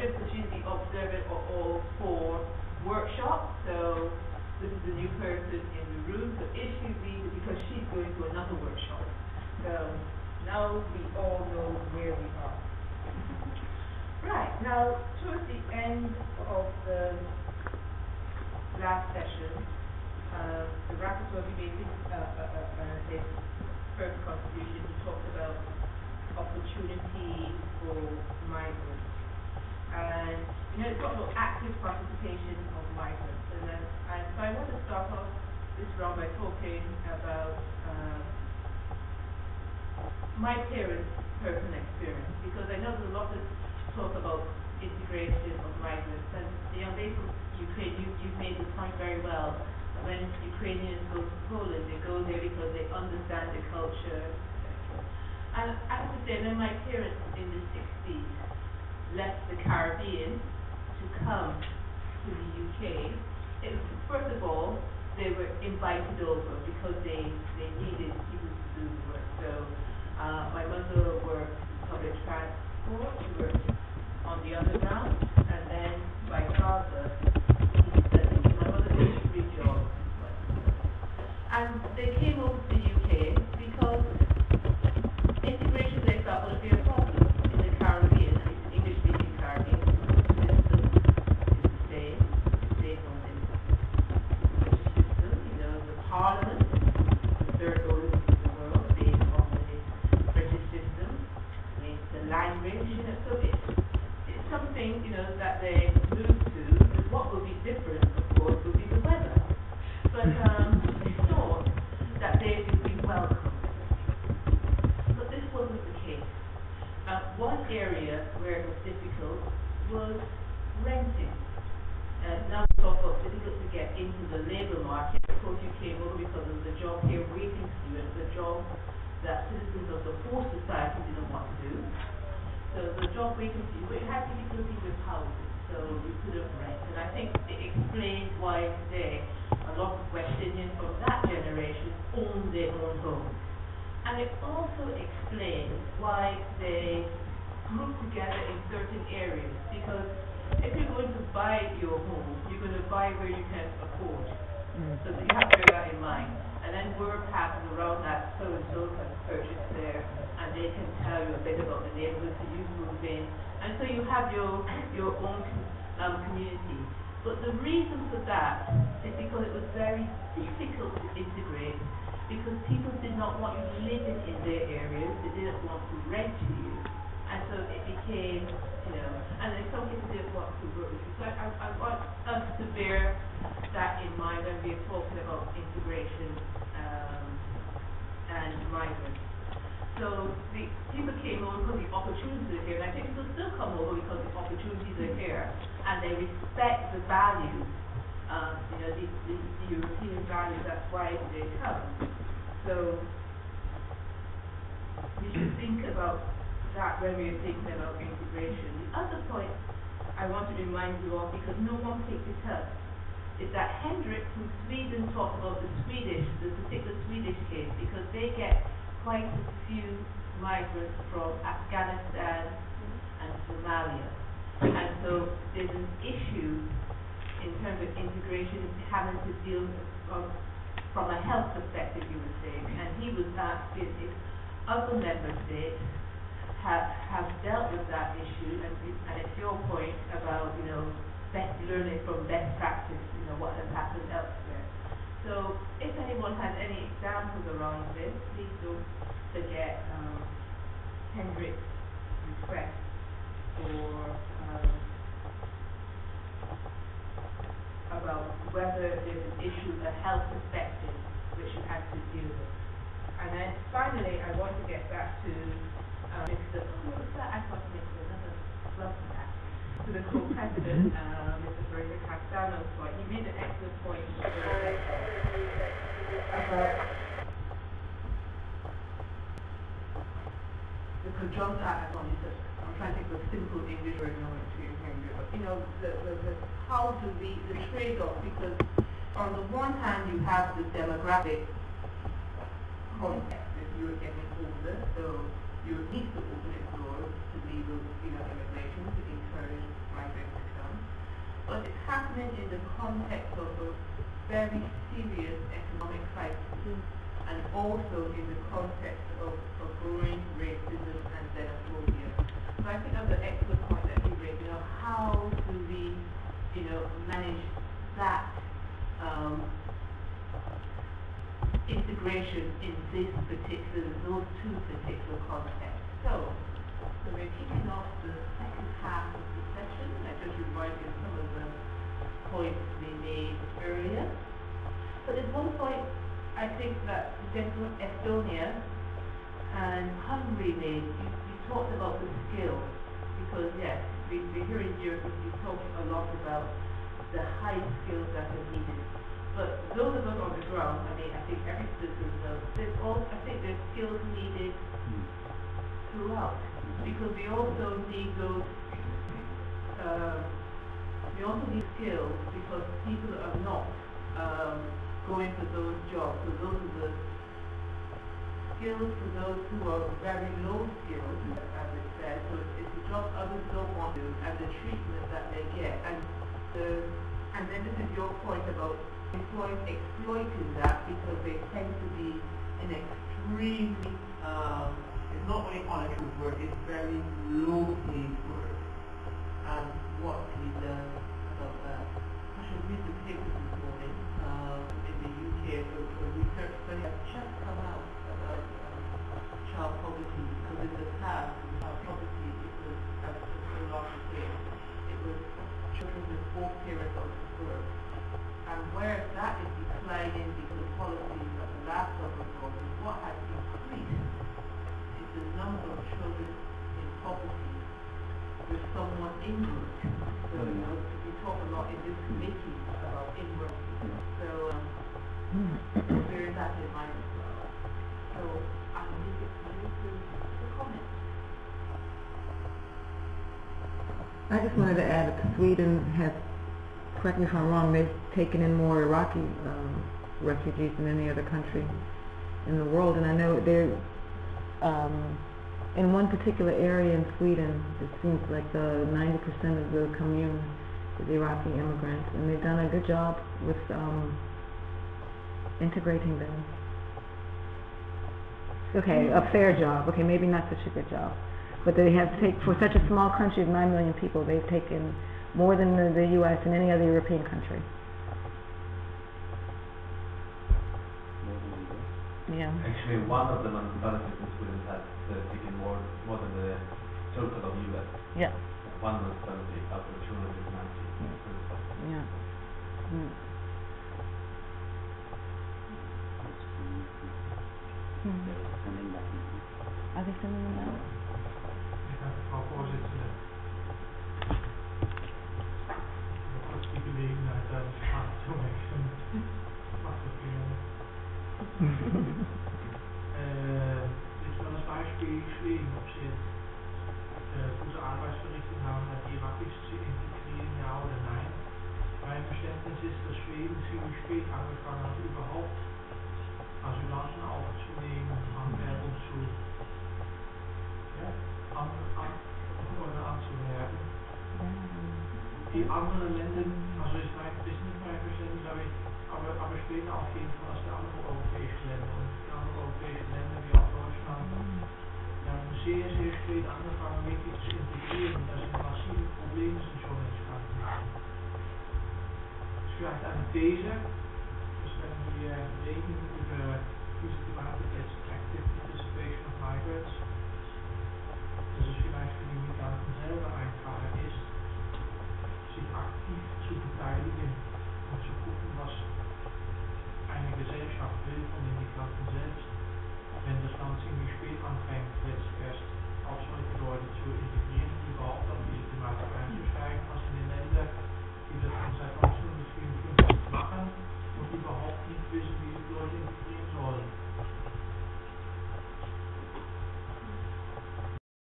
lectures, so she's the observer of all 4 workshops. So this is the new person in the room. So if she leaves, it's because she's going to another workshop. So now we all know where we are. Right, now towards the end of the last session, the rapporteur made his first contribution. He talked about opportunities for migrants. And, it's talked about active participation of migrants. And so I want to start off this round by talking about my parents' personal experience, because I know there's a lot of talk about integration of migrants. And the young lady from Ukraine, you've made the point very well. When Ukrainians go to Poland, they go there because they understand the culture, etc. And I have to say, when my parents in the 60s left the Caribbean to come to the UK, first of all, they were invited over because they needed people to do the work. So my mother worked public transport, she worked on the underground, and then my father, my mother did 3 jobs. And they came over to the UK because integration, they thought, would be a problem in the Caribbean, at least English-speaking Caribbean. The system is the same, it's based on the British system, the Parliament, the third oldest in the world, based on the British system, it's the language, so it's something, that they moved to. What will be different, of course, will be the weather. But thought that they would be welcome. But this wasn't the case. One area where it was difficult was renting. Now we talk about difficult to get into the labour market. Of course, you came over because there was a job here waiting for you, and it was a job that citizens of the whole society didn't want to do. So the job waiting for you, but you had difficulty with housing, so you couldn't rent. And I think it explains why today a lot of West Indians from that generation own their own homes. And it also explains why they group together in certain areas, because if you're going to buy your home, you're going to buy where you can afford. So you have to bear that in mind. And then word passes around that so-and-so has purchased there, and they can tell you a bit about the neighborhood, so you move in. And so you have your own community. But the reason for that is because it was very difficult to integrate, because people did not want you living in their areas, they didn't want to rent to you. And so it became, and in some cases they didn't want to work with you. So I want us to bear that in mind when we're talking about integration and migrants. So the people came over because the opportunities are here, and I think people still come over because the opportunities are here, and they respect the values, the European values. That's why they come. So we should think about that when we are thinking about integration. The other point I want to remind you of, because no one picked it up, is that Hendrik from Sweden talked about the particular Swedish case, because they get quite a few migrants from Afghanistan and Somalia. And so there's an issue in terms of integration having to deal from a health perspective, you were saying. And he was asking if other member states have dealt with that issue, and it's your point about, best learning from best practice, what has happened elsewhere. So if anyone has any examples around this, please don't forget Hendrik's request for about whether there's an issue, a health perspective, which you have to deal with. And then finally, I want to get back to Mr. Who was that? I thought Mr. Another welcome back to the co-president, Mr. Berger Castano's point. He made an excellent point about the conjunct I'm trying to think of a simple English word now to English, but how do we, the trade-off, because on the one hand you have the demographic context, that you're getting older, so you need to open its doors to legal, immigration, to encourage in the context of a very serious economic crisis, and also in the context of growing racism and xenophobia. So I think that's an excellent point that you raised. How do we, manage that integration in those two particular contexts? So we're kicking off the second half of the session. I just reminded some of the points we made earlier. But there's one point I think that Estonia and Hungary made. You talked about the skills, because yes, we're here in Europe, you talk a lot about the high skills that are needed. But those of us on the ground, I think every citizen knows, there's skills needed throughout, because we also need those, skills because people are not going for those jobs. So those are the skills for those who are very low skills, as it said. So it's a job others don't want to do, and the treatment that they get. And then this is your point about employers exploiting that, because they tend to be an extremely, it's not only honorable work, it's very low paid work. And what we learn about that. I should read the papers this morning in the UK, so a research study has just come out about child poverty, because in the past, child poverty, it was, as so long as it was children with both parents out of work. And where that is declining because of policies of the last government, what has increased is the number of children in poverty with someone in work. So we talk a lot in this committee about in work. So bear that in mind as well. So I leave it to you to comment. I just wanted to add that Sweden has, correct me if I'm wrong, they've taken in more Iraqi refugees than any other country in the world, and I know they're in one particular area in Sweden, it seems like 90% of the commune is Iraqi immigrants, and they've done a good job with integrating them. Okay, a fair job. Okay, maybe not such a good job, but they have for such a small country of 9 million people, they've taken more than the U.S. and any other European country. Yeah. Actually, one of the municipalities in Sweden has taken more than the total of U.S. Yeah. One municipality out of 290. Yeah. Are they sending them out? Mevrouw voorzitter, dat is die gelegenheid dat het gaat zo even makkelijk dit is wel een Beispiel Schweden op zich. Gute Arbeitsberichte haben halt die Irakis zu integrieren, ja oder nein. Mein Verständnis ist, dass Schweden ziemlich spät angefangen hat, überhaupt Asylanten aufzunehmen, Anwerbung anzuwerben. Die anderen Länder, also ist nicht mein Verständnis, aber später auf jeden Fall als die anderen europäischen Länder. Und die anderen europäischen Länder, wie auch Deutschland, haben sehr, sehr spät angefangen, wirklich zu integrieren. Da sind massive Probleme schon entstanden. Das ist vielleicht eine These, dass wenn wir reden über diese Thematik jetzt Active Participation of Migrants, dass es vielleicht für die Migranten selber einfacher ist, sich aktiv zu beteiligen und zu gucken, was eine Gesellschaft will von den Migranten selbst, wenn das dann ziemlich spät anfängt, jetzt erst auch solche Leute zu integrieren.